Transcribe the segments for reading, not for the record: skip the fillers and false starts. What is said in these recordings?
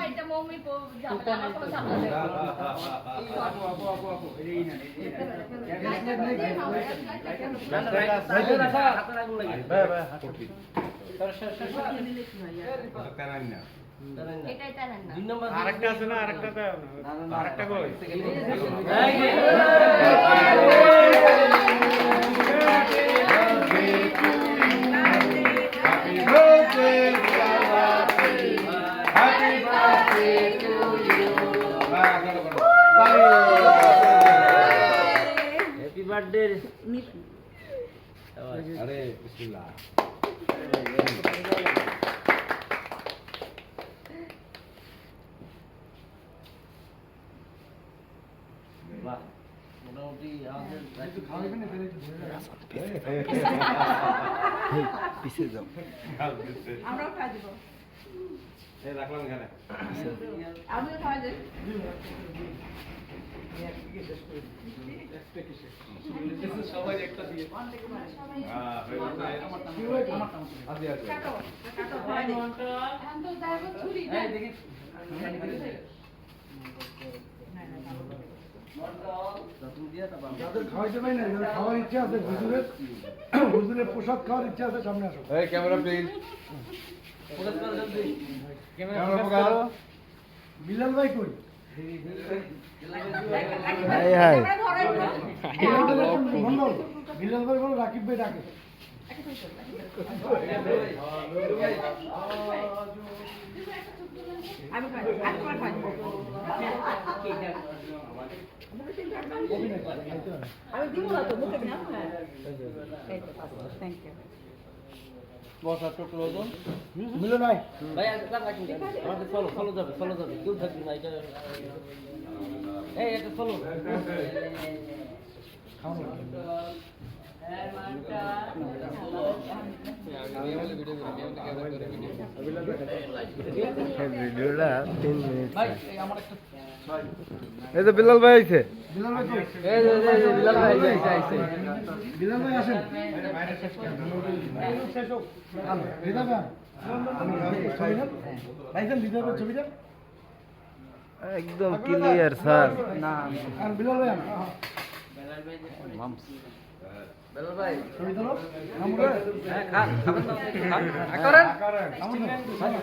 এটা মমি আরেকটা আছে না আরেকটা কই हैप्पी बर्थडे अरे बिस्मिल्लाह वाह মোটামুটি আমাদের একটু খাওয়াবেন না পিছে যাও আমরাও খাই দিব এই রাখলাম এখানে আমিও খাই দেব সবাই একটা দিয়ে হ্যাঁ আদি আছে কাটো কাটো খাই দে এখন তো দাইব ছুরি না দেখি যাদের খাওয়াইতে পারি না যাদের খাওয়ার ইচ্ছা আছে হুজুরের প্রসাদ খাওয়ার ইচ্ছা আছে সামনে আসো এই camera please camera focus Bilal ভাই কই হাই হাই মন্ডল বিলাল ভাই বলো রাকিব ভাই ডাকে আমি খাই আরেকবার খাই আমি দিব না তো মুখে না হ্যাঁ এই তো থ্যাংক ইউ বসা টুকরো ওজন মিলো নাই ভাই একদম রাখুন আমাদের ফলো যাবে কেউ থাকবে না এটা এই এটা ফলো ভিডিওটা 3 মিনিট ভাই আমার একটা এই তো বিলাল ভাই আইছে বিলাল ভাই কই এই বিলাল ভাই আইছে বিলাল ভাই আসেন হ্যালো রিদা ভাই ভাইজান রিদা ভাই ছবিটা একদম ক্লিয়ার স্যার না আর বিলাল ভাই বিলাল ভাই ছবি তোলো আমরা হ্যাঁ খাবেন করেন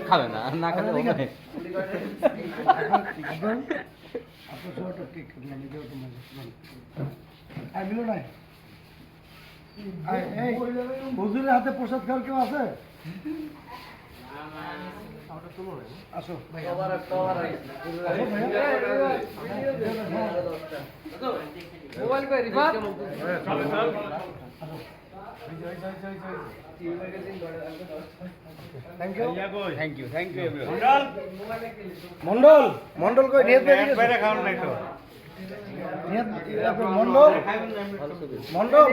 খাবে না না খেলে হবে আপনার ছোট কেক কাটলাম এটাও তো মানে আর মিলো নাই এই হুজুরের হাতে প্রসাদ খাওয়ার কেউ আছে আসো ভাইয়া মোবাইল কই Rifat thank you thank you Mondal Mondal কই নিয়ত ভাই বাইরে খাওয়ান নাই তো মন্ডল মন্ডল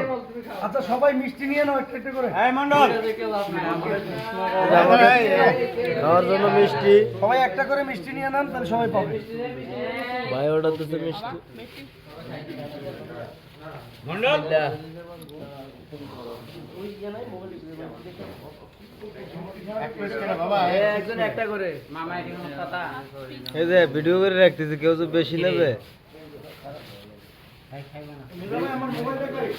আচ্ছা সবাই মিষ্টি নিয়ে নাও একটু একটু করে এই মন্ডল খাওয়ার জন্য মিষ্টি সবাই একটা করে মিষ্টি নিয়ে নেন তাহলে সবাই পাবে ভাই অর্ডার দিতে মিষ্টি মন্ডল একজন একটা করে মামা এখানে কথা এই যে ভিডিও করে রাখতেছি কেউ তো বেশি নেবে আমার মোবাইলটা কই